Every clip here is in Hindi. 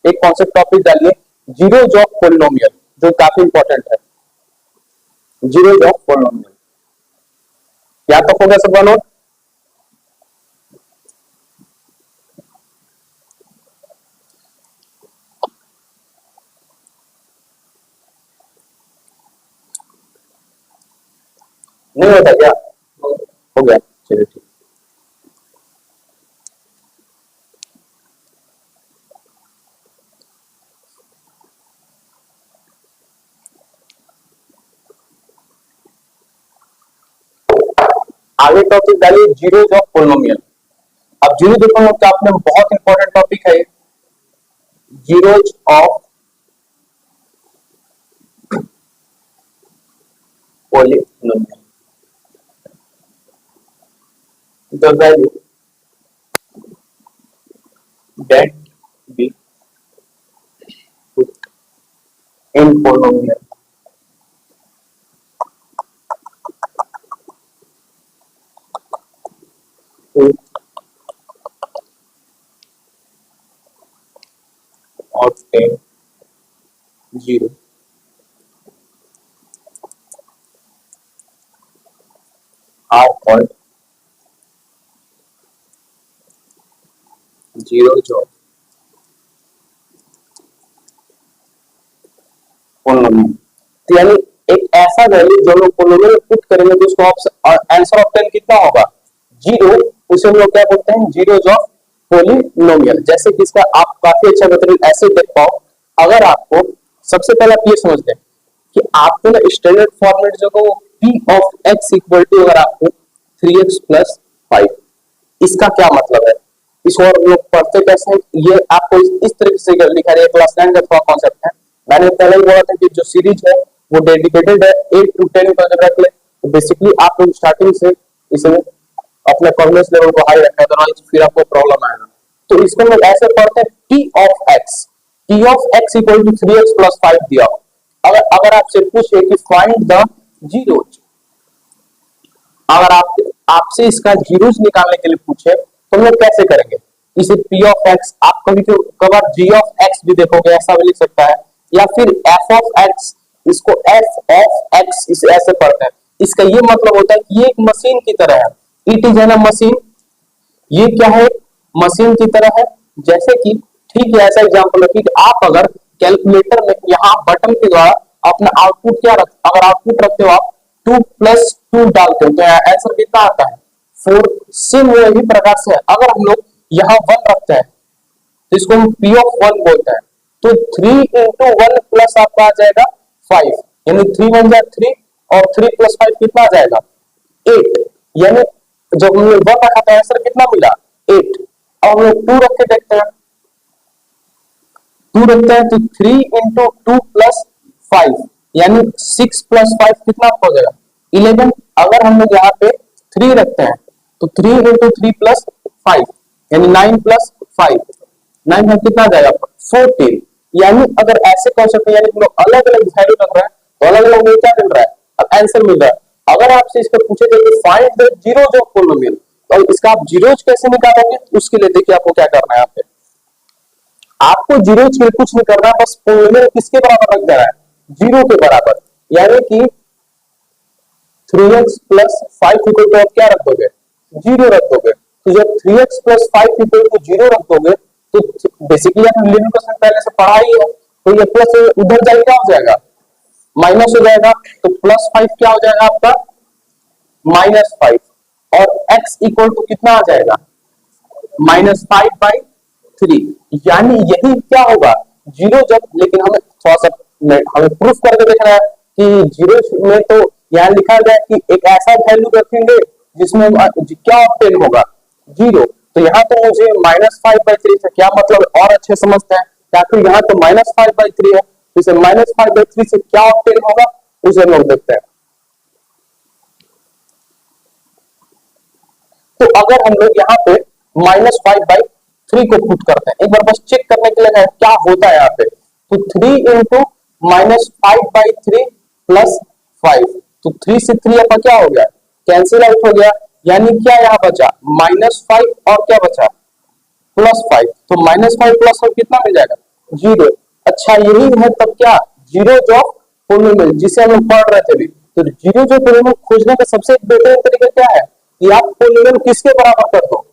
एक कॉन्सेप्ट टॉपिक डालिए, जीरोज ऑफ पॉलिनोमियल, जो काफी इंपॉर्टेंट है। जीरोज ऑफ पॉलिनोमियल याद तक हो गया सबका नोट? नहीं होता क्या? हो गया, चलिए ठीक। आगे टॉपिक डालिए जीरोज ऑफ पॉलिनोमियल। अब जीरो देखो क्या आपने, बहुत इंपॉर्टेंट टॉपिक है zeros of polynomial. the value that we put in polynomial to obtain zero are called zeros of polynomial. तो यानी एक ऐसा वैल्यू जो लोग पॉलिनोमियल पुट करेंगे तो उसको आंसर ऑप्टेन कितना होगा? जीरो। उसे हम लोग क्या बोलते हैं? Zeros of polynomial. जैसे कि इसका आप काफी अच्छा मटेरियल ऐसे देख पाओ, अगर आपको सबसे पहले आप ये समझ लें कि आपको ना स्टैंडर्ड फॉर्मेट जो वो p of x equal to अगर आपको 3x प्लस 5, इसका क्या मतलब है? इस और लोग पढ़ते कैसे हैं, ये आपको इस तरीके से लिखा है। क्लास 9 का थोड़ा कॉन्सेप्ट है, मैंने पहले ही बोला था कि जो सीरीज है वो डेडिकेटेड है 8 to 10 का जब रख ले तो बेसिकली आप लोग स्टार्टिंग से इसमें अपने कॉन्फिडेंस लेवल को हाई रखा है, अदरवाइज फिर आपको प्रॉब्लम आएगा। तो इसको लोग ऐसे पढ़ते हैं p of x equal to 3x plus 5 दिया। अगर आपसे पूछे कि फाइंड द जीरोज, अगर आपसे इसका जीरोज निकालने के लिए पूछे तो हम लोग कैसे करेंगे? इसे p ऑफ x, आप कभी कभार g ऑफ x भी देखोगे, ऐसा भी लिख सकता है, या फिर f ऑफ x, इसको f ऑफ x इसे ऐसे पढ़ते हैं। इसका ये मतलब होता है कि ये एक मशीन की तरह है, इट इज एन मशीन। ये क्या है? मशीन की तरह है। जैसे कि ठीक है, ऐसा एग्जांपल है कि आप अगर कैलकुलेटर में यहाँ बटन के द्वारा अपना आउटपुट क्या अगर आउटपुट रखते हो आप 2 + 2 डालते हो तो आंसर कितना आता है? 4। सेम वही प्रकार से अगर हम लोग यहाँ 1 रखते हैं तो इसको हम p ऑफ 1 बोलते हैं, तो 3 × 1 प्लस आपका आ जाएगा 5, यानी 3 × 1 = 3 और 3 + 5 कितना आ जाएगा? 8। यानी जब हमने 1 रखा था आंसर कितना मिला? 8। अब हम लोग 2 रख के देखते हैं, 2 रखते हैं तो 3 × 2 + 5 यानी 6 + 5 कितना हो जाएगा? 11। अगर हम लोग यहाँ पे 3 रखते हैं तो 3 × 3 + 5 यानी 9 + 5, 9 में कितना जाएगा? 14। यानी अगर ऐसे कॉन्सेप्ट में यानी हम लोग अलग अलग वैल्यू रख रहे हैं तो अलग अलग में क्या मिल रहा है? अब आंसर मिल रहा है। अगर आपसे इसको पूछे जाए find the zeros of polynomial, तो इसका आप जीरोज कैसे निकालोगे? उसके लिए देखिए आपको क्या करना है। यहाँ पे आपको जीरोज के कुछ नहीं करना है, बस पॉलिनोमियल किसके बराबर रख देना है? 0 के बराबर। यानी कि 3x + 5 इक्वल टू आप क्या रख दोगे? 0 रख दोगे। तो जब 3x + 5 इक्वल टू 0 रख दोगे तो बेसिकली आपने लिमिटेशन पहले से पढ़ा ही है, तो ये प्लस उधर जाके क्या हो जाएगा? माइनस हो जाएगा। तो +5 क्या हो जाएगा आपका? -5। और x इक्वल टू कितना आ जाएगा? -5/3। यानी यही क्या होगा? 0 जब, लेकिन हमें थोड़ा सा हमें प्रूफ करके देखना है कि 0 में तो यहाँ लिखा गया कि एक ऐसा वैल्यू रखेंगे जिसमें क्या ऑब्टेन होगा? 0। तो यहाँ तो मुझे -5/3 से क्या मतलब और अच्छे समझते हैं, या फिर यहाँ तो -5/3 है, इसे -5/3 से क्या ऑब्टेन होगा उसे हम लोग देखते हैं। तो अगर हम लोग यहाँ पे -5/3 को पुट करते हैं, एक बार बस चेक करने के लिए क्या होता है यहाँ पे, तो 3 × -5/3 + 5, तो 3 से 3 आपका क्या हो गया? कैंसिल आउट हो गया। यानी क्या यहाँ बचा? -5 और क्या बचा? +5। तो -5 + 5 कितना मिल जाएगा? जीरो। अच्छा यही है तब क्या, जीरो ऑफ पोलिनोमियल जिसे हम लोग पढ़ रहे थे अभी। तो जीरो जो पोलिनोमियल खोजने का सबसे बेहतर तरीका क्या है कि आप पोलिनोमियल किसके बराबर कर दो,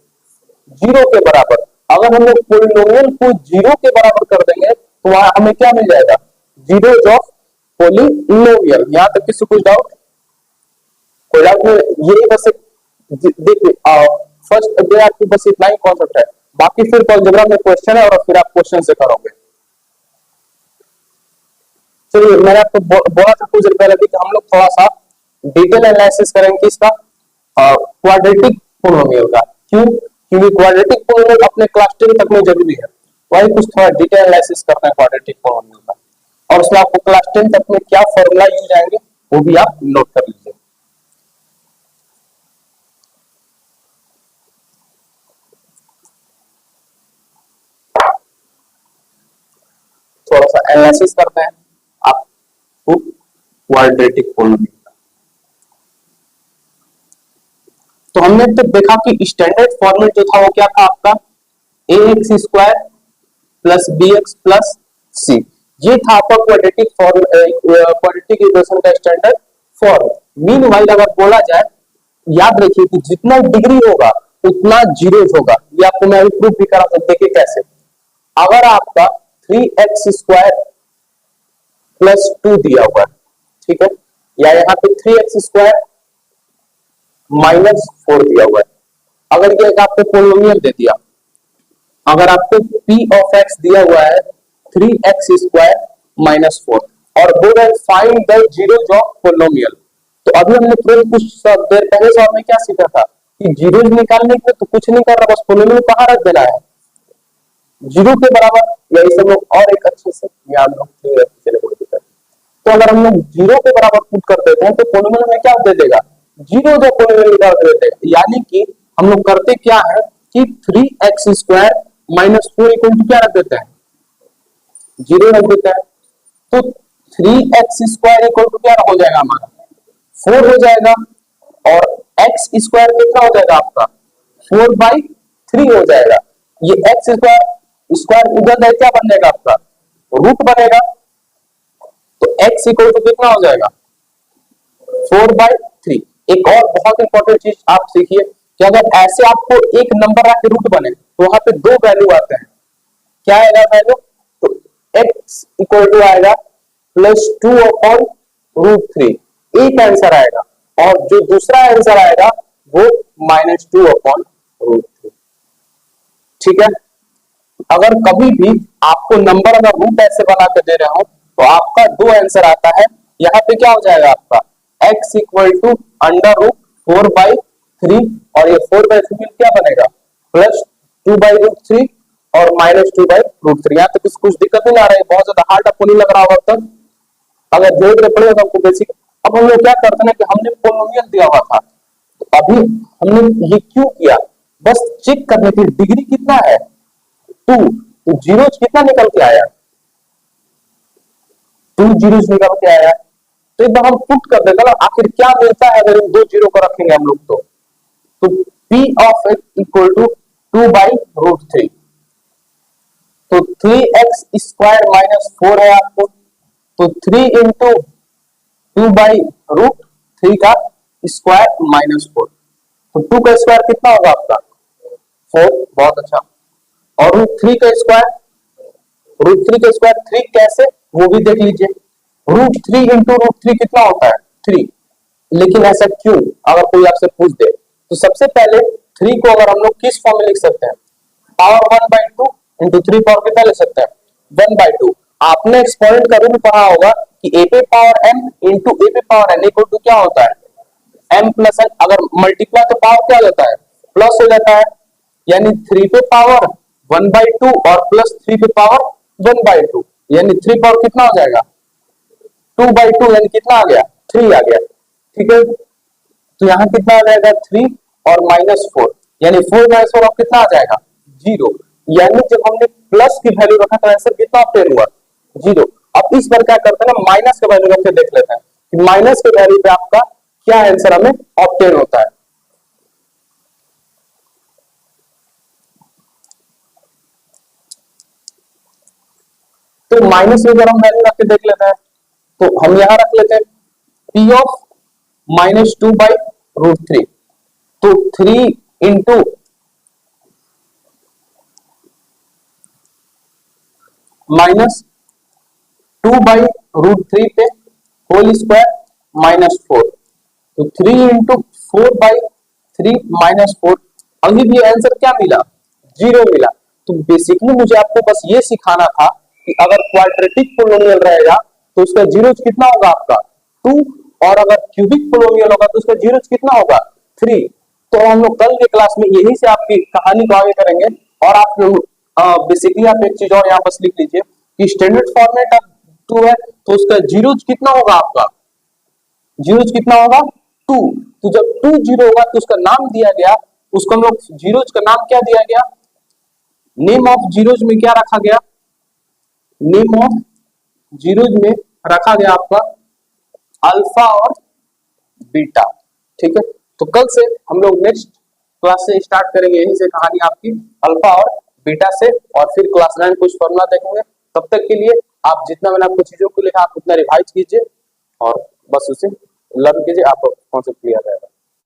जीरो के बराबर। अगर हम लोग पोलिनोमियल को जीरो के बराबर कर देंगे तो वहां हमें क्या मिल जाएगा, जीरो ऑफ पोलिनोमियल। यहां तक किसी कुछ डाउट, कोई डाउट नहीं, यही बस देखिए फर्स्ट डे आपकी बस इतना ही कॉन्सेप्ट है, बाकी फिर अलजेब्रा में क्वेश्चन है और फिर आप क्वेश्चन से करोगे। चलिए मैंने आपको बोला था कुछ देर पहले भी कि हम लोग थोड़ा सा डिटेल एनालिसिस करेंगे इसका क्वाड्रेटिक पोलिनोमियल का। क्यों, क्योंकि क्वाड्रेटिक पोलिनोमियल अपने क्लास 10 तक में जरूरी है, वही कुछ थोड़ा डिटेल एनालिसिस करते हैं क्वाड्रेटिक पोलिनोमियल का। और उसमें आपको क्लास 10 तक में क्या फॉर्मूला यूज आएंगे वो भी आप नोट कर लीजिए। थोड़ा सा एनालिसिस करते हैं आप क्वाड्रेटिक पोलिनोमियल। तो हमने तो देखा कि स्टैंडर्ड फॉर्मेट जो था वो क्या था आपका, a x square plus b x plus c. ये था आपका क्वाड्रेटिक फॉर्म, क्वाड्रेटिक इक्वेशन का स्टैंडर्ड फॉर्म। मीनवाइल अगर बोला जाए, याद रखिए कि जितना डिग्री होगा उतना जीरो होगा। ये आपको मैं अभी प्रूफ भी करा सकते कि कैसे। अगर आपका 3x² प्लस 2 दिया हुआ है, ठीक है, या यहाँ पे 3x² -4 दिया हुआ है। अगर ये आपको पोलिनोमियल दे दिया, अगर आपको p ऑफ x दिया हुआ है 3x² -4 और बोल रहे find the zeros of polynomial, तो अभी हमने तुरंत कुछ देर पहले सवाल में क्या सीखा था कि जीरोज निकालने के लिए तो कुछ नहीं कर रहा, बस पोलिनोमियल कहां रख देना है, जीरो के बराबर। यही सब लोग और एक अच्छे से याद रखिए, चले कोई दिक्कत। तो अगर हम लोग जीरो के बराबर पुट कर देते हैं तो पोलिनोमियल में क्या दे देगा, जीरो जो पोलिनोमियल निकाल दे देगा। यानी कि हम लोग करते क्या है कि 3x² -4 इक्वल टू क्या रख देते हैं, जीरो रख देते हैं। तो 3x² इक्वल टू क्या हो जाएगा हमारा, 4 हो जाएगा। और x² कितना हो जाएगा आपका, 4/3 हो जाएगा। ये x² उधर है, क्या बनेगा आपका, रूट बनेगा। तो x इक्वल टू कितना हो जाएगा, 4/3। एक और बहुत इंपॉर्टेंट चीज आप सीखिए कि अगर ऐसे आपको एक नंबर आके रूट बने तो वहां पे दो वैल्यू आते हैं, क्या आएगा वैल्यू, तो x इक्वल टू आएगा +2/√3, एक आंसर आएगा। और जो दूसरा आंसर आएगा वो -2/√3। ठीक है, अगर कभी भी आपको नंबर अगर रूट ऐसे बना के दे रहे हो तो आपका दो आंसर आता है। यहाँ पे क्या हो जाएगा आपका x इक्वल टू √4/3 और ये 4/3 क्या बनेगा +2/√3 और -2/√3। यहाँ तक कुछ दिक्कत नहीं आ रही है, बहुत ज्यादा हार्ड आपको नहीं लग रहा होगा तब, अगर धीरे धीरे पढ़ेगा तो आपको बेसिक। अब हम लोग क्या करते हैं कि हमने पोलिनोमियल दिया हुआ था, तो अभी हमने ये क्यों किया, बस चेक करने की डिग्री कितना है 2, तो जीरो कितना निकल के आया, 2 जीरोस निकल के आया। तो एक बार हम पुट कर देते ना, आखिर क्या मिलता है अगर इन दो जीरो को रखेंगे हम लोग तो p of x equal to 2/√3। तो 3x² -4 है आपको, तो 3 इंटू 2/√3 का स्क्वायर -4, तो 2 का स्क्वायर कितना होगा आपका 4। बहुत अच्छा। और √3 का स्क्वायर, √3 का स्क्वायर 3 कैसे वो भी देख लीजिए, √3 इंटू √3 कितना होता है 3। लेकिन ऐसा क्यों, अगर कोई आपसे पूछ दे तो सबसे पहले 3 को अगर हम लोग किस फॉर्म में लिख सकते हैं, पावर 1/2 इंटू 3 पावर कितना लिख सकते हैं 1/2। आपने एक्सपोनेंट का रूल पढ़ा होगा कि a पे पावर m इंटू a पे पावर n इक्वल टू क्या होता है m प्लस n। अगर मल्टीप्लाई तो पावर क्या हो जाता है प्लस हो जाता है, यानी 3 पे पावर 1/2 और प्लस 3 पे पावर 1/2, यानी 3 पावर कितना हो जाएगा 2/2, यानी कितना आ गया 3 आ गया। ठीक है, तो यहाँ कितना आ जाएगा 3 और -4, यानी 4 -4 अब कितना आ जाएगा 0। यानी जब हमने प्लस की वैल्यू रखा तो आंसर कितना ऑब्टेन हुआ 0। अब इस बार क्या करते हैं ना, माइनस का वैल्यू रख के देख लेते हैं कि माइनस के वैल्यू पे आपका क्या आंसर हमें ऑब्टेन होता है। तो माइनस में अगर हम वैल्यू रख के देख लेते हैं, तो हम यहां रख लेते हैं p ऑफ -2/√3, तो 3 इंटू -2/√3 पे होल स्क्वायर -4, तो 3 इंटू 4/3 -4, अभी भी आंसर क्या मिला, 0 मिला। तो बेसिकली मुझे आपको बस ये सिखाना था कि अगर क्वाड्रेटिक पोलिनोमियल रहेगा तो उसका जीरोज कितना होगा आपका 2, और अगर क्यूबिक पोलिनोमियल होगा तो उसका जीरोज कितना होगा 3। तो हम लोग कल के क्लास में यही से आपकी कहानी को आगे करेंगे। और आप बेसिकली आप एक चीज और यहाँ बस लिख लीजिए कि स्टैंडर्ड फॉर्मेट ऑफ 2 है, तो उसका जीरोज कितना होगा आपका, जीरोज कितना होगा 2। तो जब 2 जीरो होगा तो उसका नाम दिया गया, उसको हम लोग जीरोज का नाम क्या दिया गया, नेम ऑफ जीरोज में क्या रखा गया, नेम ऑफ जीरोज में रखा गया आपका अल्फा और बीटा। ठीक है, तो कल से हम लोग नेक्स्ट क्लास से स्टार्ट करेंगे यहीं से कहानी आपकी अल्फा और बीटा से, और फिर क्लास 9 कुछ फॉर्मूला देखेंगे। तब तक के लिए आप जितना मैंने आपको चीजों को लिखा आप उतना रिवाइज कीजिए और बस उसे लर्न कीजिए, आपको कॉन्सेप्ट क्लियर रहेगा।